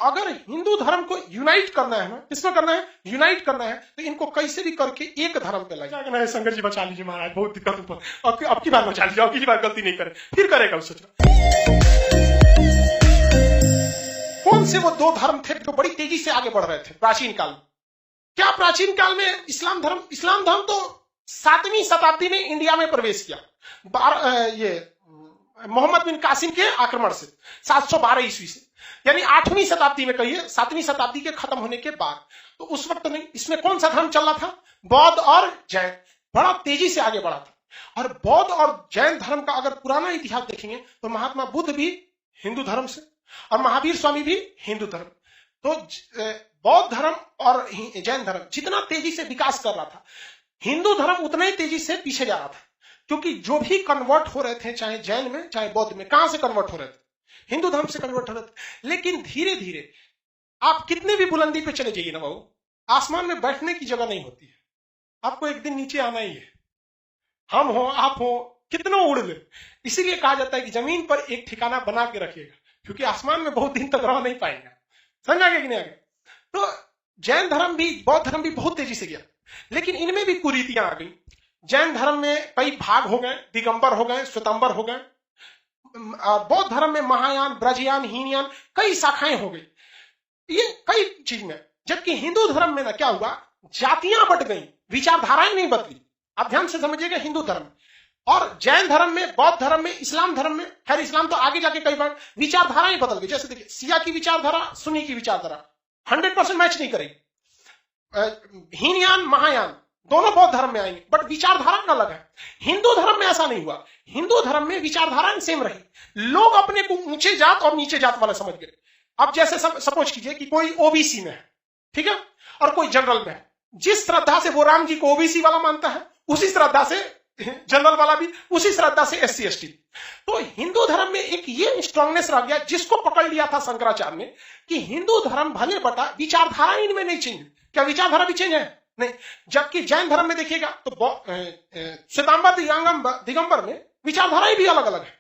अगर हिंदू धर्म को यूनाइट करना है ना, किसमें करना है, यूनाइट करना है, तो इनको कैसे भी करके एक धर्म पे लाइए। शंकर जी बचा लीजिए महाराज, बहुत दिक्कत, अब की बार बचा लीजिए, अब की बार गलती नहीं करे, फिर करेगा उस सोचना। कौन से वो दो धर्म थे जो बड़ी तेजी से आगे बढ़ रहे थे प्राचीन काल में? क्या प्राचीन काल में इस्लाम धर्म तो 7वीं शताब्दी में इंडिया में प्रवेश किया, ये मोहम्मद बिन कासिम के आक्रमण से 712 ईस्वी से, यानी 8वीं शताब्दी में कहिए, 7वीं शताब्दी के खत्म होने के बाद। तो उस वक्त नहीं, इसमें कौन सा धर्म चल रहा था, बौद्ध और जैन, बड़ा तेजी से आगे बढ़ा था। और बौद्ध और जैन धर्म का अगर पुराना इतिहास देखेंगे तो महात्मा बुद्ध भी हिंदू धर्म से और महावीर स्वामी भी हिंदू धर्म। तो बौद्ध धर्म और जैन धर्म जितना तेजी से विकास कर रहा था, हिंदू धर्म उतना ही तेजी से पीछे जा रहा था, क्योंकि जो भी कन्वर्ट हो रहे थे, चाहे जैन में चाहे बौद्ध में, कहां से कन्वर्ट हो रहे थे, हिंदू धर्म से कन्वर्ट हो रहे थे। लेकिन धीरे धीरे आप कितनी भी बुलंदी पे चले जाइए ना बाबू, आसमान में बैठने की जगह नहीं होती है, आपको एक दिन नीचे आना ही है। हम हो आप हो कितना उड़ ले, इसीलिए कहा जाता है कि जमीन पर एक ठिकाना बना के रखिएगा, क्योंकि आसमान में बहुत दिन तक रह नहीं पाएंगे। समझ आगे कि नहीं आगे? तो जैन धर्म भी बौद्ध धर्म भी बहुत तेजी से गया, लेकिन इनमें भी कुरीतियां आ गई। जैन धर्म में कई भाग हो गए, दिगंबर हो गए, श्वेतांबर हो गए। बौद्ध धर्म में महायान, ब्रजयान, हीनयान कई शाखाएं हो गई, ये कई चीज में। जबकि हिंदू धर्म में ना क्या हुआ, जातियां बट गई, विचारधाराएं नहीं बदली। आप ध्यान से समझिएगा, हिंदू धर्म और जैन धर्म में, बौद्ध धर्म में, इस्लाम धर्म में, खैर इस्लाम तो आगे जाके कई बार विचारधाराएं बदल गई। जैसे देखिए, शिया की विचारधारा सुन्नी की विचारधारा 100% मैच नहीं करेगी। हीनयान, महायान दोनों बौद्ध धर्म में आएंगे, बट विचारधारा अलग है। हिंदू धर्म में ऐसा नहीं हुआ, हिंदू धर्म में विचारधाराएं सेम रही, लोग अपने को ऊंचे जात और नीचे जात वाले समझ गए। अब जैसे सपोज कीजिए कि कोई ओबीसी में है, ठीक है, और कोई जनरल में है। जिस श्रद्धा से वो राम जी को ओबीसी वाला मानता है, उसी श्रद्धा से जनरल वाला भी, उसी श्रद्धा से एससी एसटी। तो हिंदू धर्म में एक ये स्ट्रांगनेस रह गया, जिसको पकड़ लिया था शंकराचार्य ने, कि हिंदू धर्म भले बटा, विचारधारा इनमें नहीं चेंज। क्या विचारधारा भी चेंज है? नहीं। जबकि जैन धर्म में देखिएगा तो श्वेतांबर, दिगंबर में विचारधाराएं भी अलग अलग है,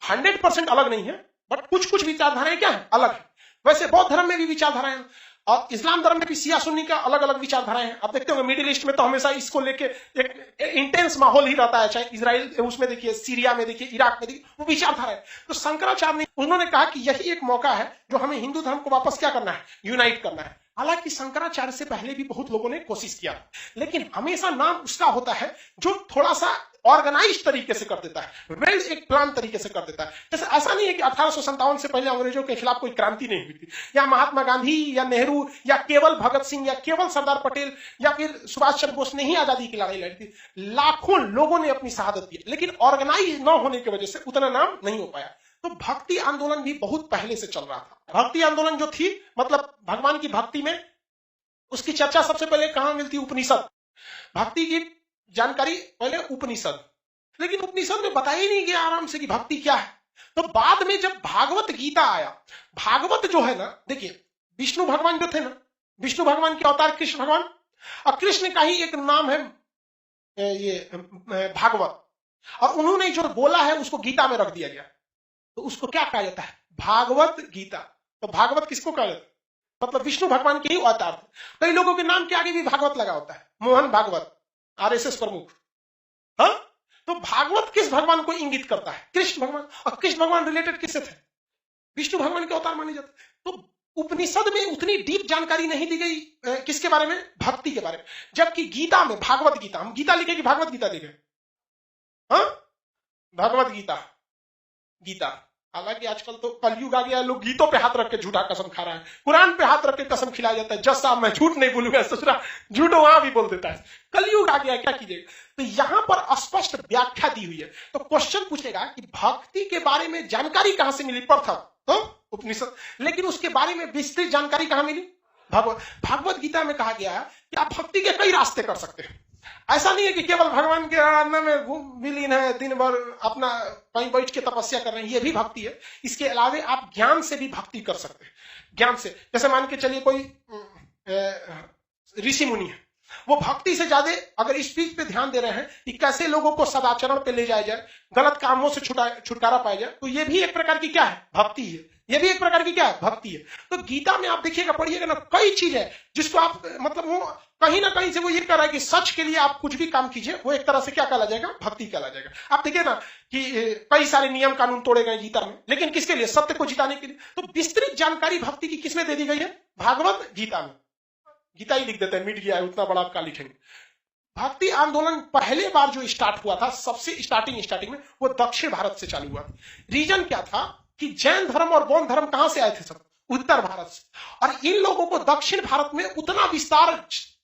100% अलग नहीं है, बट कुछ कुछ विचारधाराएं क्या है, अलग है। वैसे बौद्ध धर्म में भी विचारधाराएं, और इस्लाम धर्म में भी शिया सुन्नी का अलग अलग विचारधाराएं हैं। आप देखते होंगे मिडिल ईस्ट में तो हमेशा इसको लेके एक इंटेंस माहौल ही रहता है, चाहे इजराइल उसमें देखिए, सीरिया में देखिए, इराक में देखिए, वो विचारधारा है। तो शंकराचार्य ने, उन्होंने कहा कि यही एक मौका है जो हमें हिंदू धर्म को वापस क्या करना है, यूनाइट करना है। हालांकि शंकराचार्य से पहले भी बहुत लोगों ने कोशिश किया, लेकिन हमेशा नाम उसका होता है जो थोड़ा सा ऑर्गेनाइज तरीके से कर देता है, वेल एक प्लान तरीके से कर देता है। जैसे ऐसा नहीं है कि 1857 से पहले अंग्रेजों के खिलाफ कोई क्रांति नहीं हुई थी, या महात्मा गांधी या नेहरू या केवल भगत सिंह या केवल सरदार पटेल या फिर सुभाष चंद्र बोस ने ही आजादी की लड़ाई लड़ी थी। लाखों लोगों ने अपनी शहादत दी, लेकिन ऑर्गेनाइज न होने की वजह से उतना नाम नहीं हो पाया। तो भक्ति आंदोलन भी बहुत पहले से चल रहा था। भक्ति आंदोलन जो थी, मतलब भगवान की भक्ति में, उसकी चर्चा सबसे पहले कहां मिलती, उपनिषद। भक्ति की जानकारी पहले उपनिषद, लेकिन उपनिषद में बताया ही नहीं गया आराम से कि भक्ति क्या है। तो बाद में जब भागवत गीता आया, भागवत जो है ना, देखिए विष्णु भगवान जो थे ना, विष्णु भगवान के अवतार कृष्ण भगवान, और कृष्ण का ही एक नाम है ये भागवत, और उन्होंने जो बोला है उसको गीता में रख दिया गया, तो उसको क्या कहा जाता है, भागवत गीता। तो भागवत किसको कहा जाता है, मतलब विष्णु भगवान के ही अवतार थे। कई लोगों के नाम के आगे भी भागवत लगा होता है, मोहन भागवत, आरएसएस प्रमुख। हाँ, तो भागवत किस भगवान को इंगित करता है, कृष्ण भगवान। और कृष्ण भगवान रिलेटेड किससे थे, विष्णु भगवान के अवतार माने जाते। तो उपनिषद में उतनी डीप जानकारी नहीं दी गई किसके बारे में, भक्ति के बारे में। जबकि गीता में, भागवत गीता, हम गीता लिखे कि भागवत गीता लिखे, हाँ, भगवत गीता, गीता। हालांकि आजकल तो कलयुग आ गया, लोग गीतों पे हाथ रख के झूठा कसम खा रहा है, कुरान पे हाथ रख के कसम खिलाया जाता है। जज साहब मैं झूठ नहीं बोलूंगा, ससुरा झूठ वहां भी बोल देता है। कलयुग आ गया, क्या कीजिएगा। तो यहां पर स्पष्ट व्याख्या दी हुई है। तो क्वेश्चन पूछेगा कि भक्ति के बारे में जानकारी कहां से मिली, प्रथम तो उपनिषद, लेकिन उसके बारे में विस्तृत जानकारी कहां मिली, भागवत गीता में कहा गया है कि आप भक्ति के कई रास्ते कर सकते हैं। ऐसा नहीं है कि केवल भगवान के आराधना में विलीन है, दिन भर अपना कहीं बैठ के तपस्या कर रहे हैं, ये भी भक्ति है। इसके अलावे आप ज्ञान से भी भक्ति कर सकते हैं। ज्ञान से, जैसे मान के चलिए कोई ऋषि मुनि है, वो भक्ति से ज्यादा अगर इस चीज पे ध्यान दे रहे हैं कि कैसे लोगों को सदाचरण पे ले जाया जाए, गलत कामों से छुटकारा पाया जाए, तो ये भी एक प्रकार की क्या है, भक्ति है। ये भी एक प्रकार की क्या है, भक्ति है। तो गीता में आप देखिएगा, पढ़िएगा ना, कई चीज है जिसको आप मतलब वो कहीं ना कहीं से वो ये कह रहा है कि सच के लिए आप कुछ भी काम कीजिए, वो एक तरह से क्या कहला जाएगा, भक्ति कहला जाएगा। आप देखिए ना कि कई सारे नियम कानून तोड़े गए गीता में, लेकिन किसके लिए, सत्य को जिताने के लिए। तो विस्तृत जानकारी भक्ति की किसमें दे दी गई है, भागवत गीता में। गीता ही लिख देते हैं, मिट गया है, उतना बड़ा आप क्या लिखेंगे। भक्ति आंदोलन पहले बार जो स्टार्ट हुआ था, सबसे स्टार्टिंग में, वो दक्षिण भारत से चालू हुआ था। रीजन क्या था कि जैन धर्म और बौद्ध धर्म कहां से आए थे, सब उत्तर भारत से, और इन लोगों को दक्षिण भारत में उतना विस्तार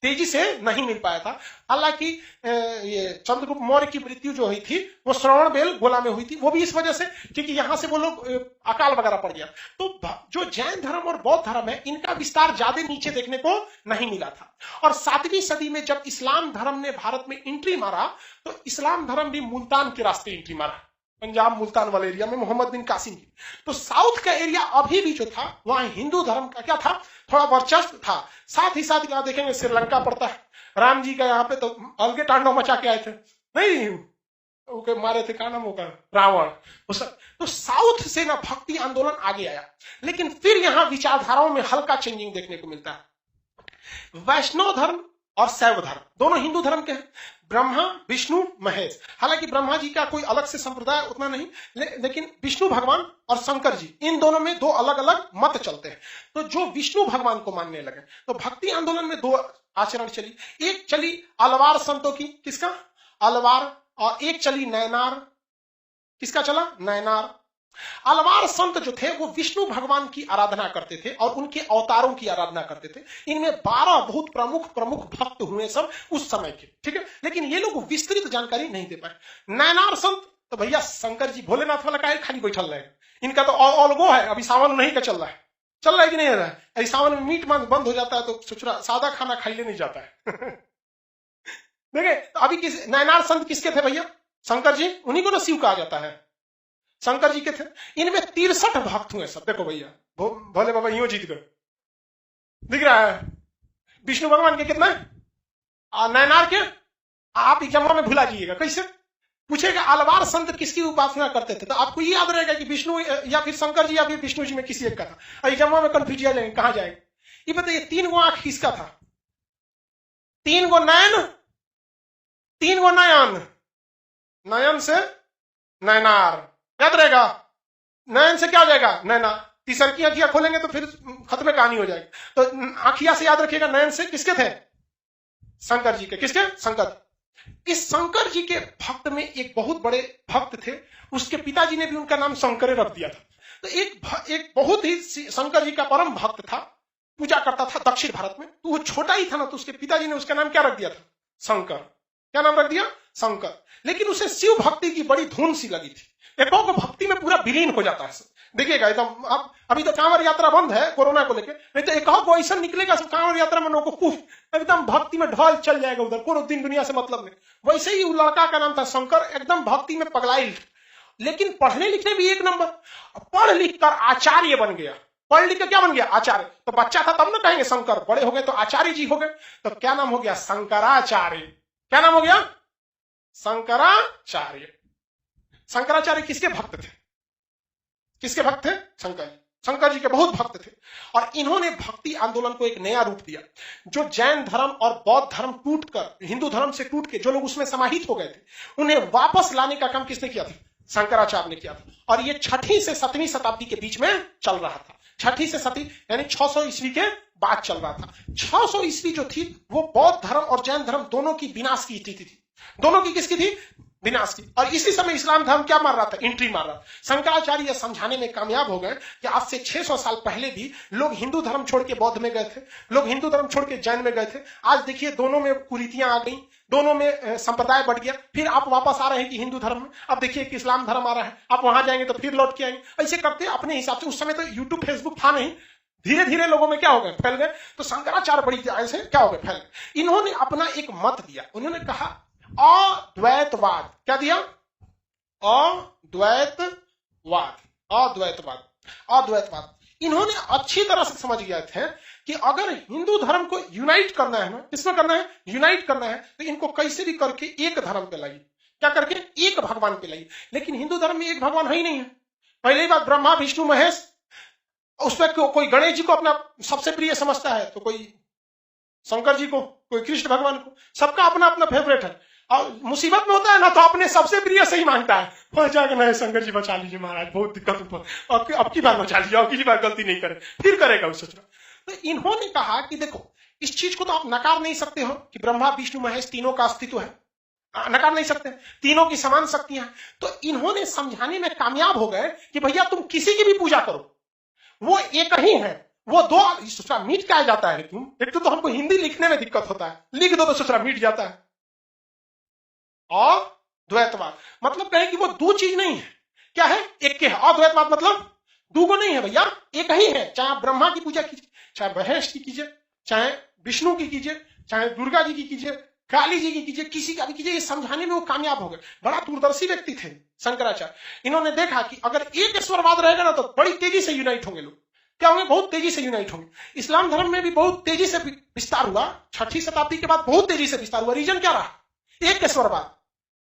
तेजी से नहीं मिल पाया था। हालांकि ये चंद्रगुप्त मौर्य की मृत्यु जो हुई थी वो श्रवणबेल गोला में हुई थी, वो भी इस वजह से क्योंकि यहां से वो लोग अकाल वगैरह पड़ गया। तो जो जैन धर्म और बौद्ध धर्म है, इनका विस्तार ज्यादा नीचे देखने को नहीं मिला था। और 7वीं सदी में जब इस्लाम धर्म ने भारत में एंट्री मारा, तो इस्लाम धर्म भी मुल्तान के रास्ते एंट्री मारा, पंजाब मुल्तान वाले एरिया में, मोहम्मद बिन कासिम की। तो साउथ का एरिया अभी भी जो था, वहां हिंदू धर्म का क्या था, थोड़ा वर्चस्व था। साथ ही साथ यहाँ देखेंगे श्रीलंका पड़ता है, राम जी का यहाँ पे तो अलगे तांडव मचा के आए थे, नहीं ओके मारे थे, क्या नाम होगा, रावण। तो साउथ से ना भक्ति आंदोलन आगे आया, लेकिन फिर यहाँ विचारधाराओं में हल्का चेंजिंग देखने को मिलता है। वैष्णव धर्म और शैव धर्म दोनों हिंदू धर्म के हैं, ब्रह्मा विष्णु महेश। हालांकि ब्रह्मा जी का कोई अलग से संप्रदाय उतना नहीं, लेकिन विष्णु भगवान और शंकर जी, इन दोनों में दो अलग अलग मत चलते हैं। तो जो विष्णु भगवान को मानने लगे, तो भक्ति आंदोलन में दो आचरण चली। एक चली अलवार संतों की, किसका, अलवार, और एक चली नयनार, किसका चला, नयनार। अलवार संत जो थे वो विष्णु भगवान की आराधना करते थे और उनके अवतारों की आराधना करते थे। इनमें 12 बहुत प्रमुख भक्त हुए सब उस समय के, ठीक है, लेकिन ये लोग विस्तृत जानकारी नहीं दे पाए। नयनार संत तो भैया शंकर जी भोलेनाथ वाला का खाली बैठल रहे, इनका तो ऑलगो है, अभी सावन नहीं का चल रहा है कि नहीं रहा है। सावन में मीट मांस बंद हो जाता है तो सोच रहा सादा खाना खाइए नहीं जाता है। देखिए तो अभी नयनार संत किसके थे भैया, शंकर जी, उन्हीं को ना शिव कहा जाता है, शंकर जी के थे। इनमें 63 भक्त हुए सब, देखो भैया, भोले बाबा यूं जीत गए, दिख रहा है। विष्णु भगवान के कितना, नयनार के आप एग्जाम में भुला जाइएगा, कैसे पूछेगा अलवार संत किसकी उपासना करते थे, तो आपको ये याद रहेगा कि विष्णु या फिर शंकर जी या फिर विष्णु जी में किसी एक का था। एग्जाम में कंफ्यूज जाएंगे कहां जाएंगे। ये बताइए 3 गो आंख किसका था, 3 गो नयन, 3 गो नयन, नयन से नयनार, याद रहेगा। नयन से क्या हो जाएगा, नैना, तीसर की आंखियां खोलेंगे तो फिर खत्म कहानी हो जाएगी। तो आंखिया से याद रखिएगा, नयन से किसके थे, शंकर जी के, किसके, शंकर। इस शंकर जी के भक्त में एक बहुत बड़े भक्त थे, उसके पिताजी ने भी उनका नाम शंकर रख दिया था। तो एक बहुत ही शंकर जी का परम भक्त था, पूजा करता था दक्षिण भारत में। तो वो छोटा ही था ना, तो उसके पिताजी ने उसका नाम क्या रख दिया था, शंकर। क्या नाम रख दिया, शंकर। लेकिन उसे शिव भक्ति की बड़ी धुन सी लगी थी, एक भक्ति में पूरा विलीन हो जाता है। देखिएगा एकदम, अब अभी तो कांवड़ यात्रा बंद है कोरोना को लेकर, नहीं तो एक ऐसा निकलेगा सब कांवड़ यात्रा में लोगों को एकदम भक्ति में ढल चल जाएगा उधर, कोनो दिन दुनिया से मतलब नहीं। वैसे ही लड़का का नाम था शंकर, एकदम भक्ति में पगलाइल, लेकिन पढ़ने लिखने भी एक नंबर, पढ़ लिख कर आचार्य बन गया। पढ़ लिख कर क्या बन गया, आचार्य। तो बच्चा था तब ना कहेंगे शंकर, बड़े हो गए तो आचार्य जी हो गए, तो क्या नाम हो गया, शंकराचार्य। क्या नाम हो गया, शंकराचार्य। शंकराचार्य किसके भक्त थे, किसके भक्त थे, शंकर जी। शंकर जी के बहुत भक्त थे, और इन्होंने भक्ति आंदोलन को एक नया रूप दिया। जो जैन धर्म और बौद्ध धर्म टूटकर, हिंदू धर्म से टूट के जो लोग उसमें समाहित हो गए थे, उन्हें वापस लाने का काम किसने किया था, शंकराचार्य ने किया था। और ये 6ठी से 7वीं शताब्दी के बीच में चल रहा था। 6ठी से 7वीं यानी 600 ईस्वी के बाद चल रहा था। 600 ईस्वी जो थी वो बौद्ध धर्म और जैन धर्म दोनों की विनाश की स्थिति थी। दोनों की किसकी थी, विनाश की। और इसी समय इस्लाम धर्म क्या मार रहा था, एंट्री मार रहा था। शंकराचार्य यह समझाने में कामयाब हो गए कि आज से 600 साल पहले भी लोग हिंदू धर्म छोड़ के बौद्ध में गए थे, लोग हिंदू धर्म छोड़ के जैन में गए थे। आज देखिए दोनों में कुरीतियां आ गई, दोनों में संप्रदाय बढ़ गया, फिर आप वापस आ रहे हैं कि हिंदू धर्म में, अब देखिए कि इस्लाम धर्म आ रहा है, आप वहां जाएंगे तो फिर लौट के आएंगे। ऐसे करते अपने हिसाब से। उस समय तो यूट्यूब फेसबुक था नहीं, धीरे धीरे लोगों में क्या हो गए, फैल गए। तो शंकराचार्य बड़ी ऐसे क्या हो गए, फैल गए। इन्होंने अपना एक मत दिया, उन्होंने कहा अद्वैतवाद। क्या दिया, अद्वैतवाद। अद्वैतवाद। इन्होंने अच्छी तरह से समझ गए थे कि अगर हिंदू धर्म को यूनाइट करना है ना, किसमें करना है, यूनाइट करना है, तो इनको कैसे भी करके एक धर्म पे लाइए, क्या करके, एक भगवान पे लाइए। लेकिन हिंदू धर्म में एक भगवान है ही नहीं है। पहले ही बात, ब्रह्मा विष्णु महेश, उसमें कोई गणेश जी को अपना सबसे प्रिय समझता है, तो कोई शंकर जी को, कोई कृष्ण भगवान को, सबका अपना अपना फेवरेट है। और मुसीबत में होता है ना तो अपने सबसे प्रिय से ही मांगता है, हो जाएगा नहीं शंकर जी बचा लीजिए महाराज, बहुत दिक्कत ऊपर, अब की बार बचा लीजिए, अब की बार गलती नहीं करे, फिर करेगा उस सोचना। तो इन्होंने कहा कि देखो, इस चीज को तो आप नकार नहीं सकते हो कि ब्रह्मा विष्णु महेश तीनों का अस्तित्व है, नकार नहीं सकते, तीनों की समान शक्तियां हैं। तो इन्होंने समझाने में कामयाब हो गए कि भैया तुम किसी की भी पूजा करो, वो एक ही है, वो दो सोचना मिट क्या जाता है। तुम एक तो हमको हिंदी लिखने में दिक्कत होता है, लिख दो तो सोचना मिट जाता है। और द्वैतवाद मतलब कहे कि वो दो चीज नहीं है, क्या है, एक के है। अद्वैतवाद मतलब दूगो नहीं है भैया, एक ही है। चाहे आप ब्रह्मा की पूजा कीजिए, चाहे महेश की कीजिए, चाहे विष्णु की कीजिए, चाहे दुर्गा जी की कीजिए, काली जी की कीजिए, किसी का भी कीजिए। ये समझाने में वो कामयाब हो गए। बड़ा दूरदर्शी व्यक्ति थे शंकराचार्य। इन्होंने देखा कि अगर एक ईश्वरवाद रहेगा ना तो बड़ी तेजी से यूनाइट होंगे लोग, क्या होंगे, बहुत तेजी से यूनाइट होंगे। इस्लाम धर्म में भी बहुत तेजी से विस्तार हुआ, 6वीं शताब्दी के बाद बहुत तेजी से विस्तार हुआ। रीजन क्या रहा, एक ईश्वरवाद।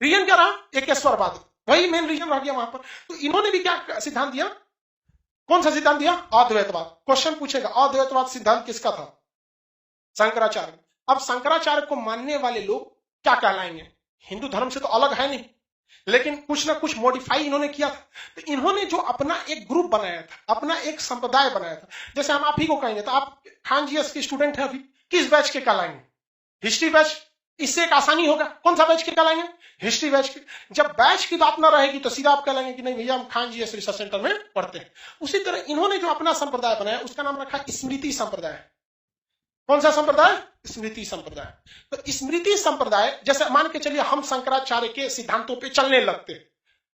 रीजन क्या रहा, एक ईश्वरवाद, वही मेन रीजन रह गया वहां पर। तो इन्होंने भी क्या सिद्धांत दिया, कौन सा सिद्धांत दिया, अद्वैतवाद। क्वेश्चन पूछेगा, अद्वैतवाद सिद्धांत किसका था, शंकराचार्य। अब शंकराचार्य को मानने वाले लोग क्या कहलाएंगे, हिंदू धर्म से तो अलग है नहीं, लेकिन कुछ ना कुछ मॉडिफाई इन्होंने किया था। तो इन्होंने जो अपना एक ग्रुप बनाया था, अपना एक संप्रदाय बनाया था। जैसे हम आप ही को कहेंगे तो आप खान जीएस के स्टूडेंट हैं, अभी किस बैच के कहलाएंगे, हिस्ट्री बैच। इससे एक आसानी होगा, कौन सा बैच के कहलाएंगे, हिस्ट्री बैच के। जब बैच की बात ना रहेगी तो सीधा आप कहलाएंगे कि नहीं भैया हम खान जीएस रिसर्च सेंटर में पढ़ते हैं। उसी तरह इन्होंने जो अपना संप्रदाय बनाया उसका नाम रखा स्मृति संप्रदाय। कौन सा संप्रदाय, स्मृति संप्रदाय। तो स्मृति संप्रदाय, जैसे मान के चलिए हम शंकराचार्य के सिद्धांतों पे चलने लगते हैं,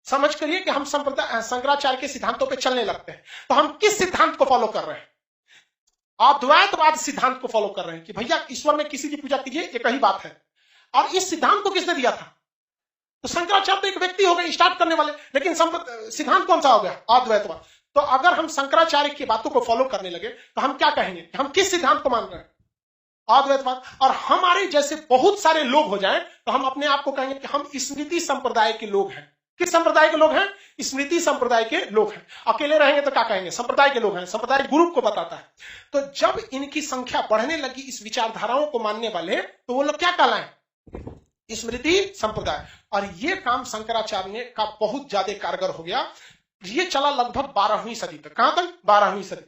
समझ करिए कि हम शंकराचार्य के सिद्धांतों पे चलने लगते हैं, तो हम किस सिद्धांत को फॉलो कर रहे हैं, अद्वैतवाद सिद्धांत को फॉलो कर रहे हैं कि भैया ईश्वर में किसी की पूजा कीजिए, एक ही बात है। और इस सिद्धांत को किसने दिया था, तो शंकराचार्य तो एक व्यक्ति हो गए स्टार्ट करने वाले, लेकिन सिद्धांत कौन सा हो गया, अद्वैतवाद। तो अगर हम शंकराचार्य की बातों को फॉलो करने लगे तो हम क्या कहेंगे, हम किस सिद्धांत को मान रहे हैं, अद्वैतवाद। और हमारे जैसे बहुत सारे लोग हो जाएं तो हम अपने आप को कहेंगे कि हम स्मृति संप्रदाय के लोग हैं। किस संप्रदाय के लोग हैं, स्मृति संप्रदाय के लोग हैं। अकेले रहेंगे तो क्या कहेंगे, संप्रदाय के लोग हैं। संप्रदाय ग्रुप को बताता है। तो जब इनकी संख्या बढ़ने लगी इस विचारधाराओं को मानने वाले, तो वो लोग क्या कहलाएं, स्मृति संप्रदाय। और ये काम शंकराचार्य ने का बहुत ज्यादा कारगर हो गया। ये चला लगभग 12वीं सदी तक। कहां तक, 12वीं सदी।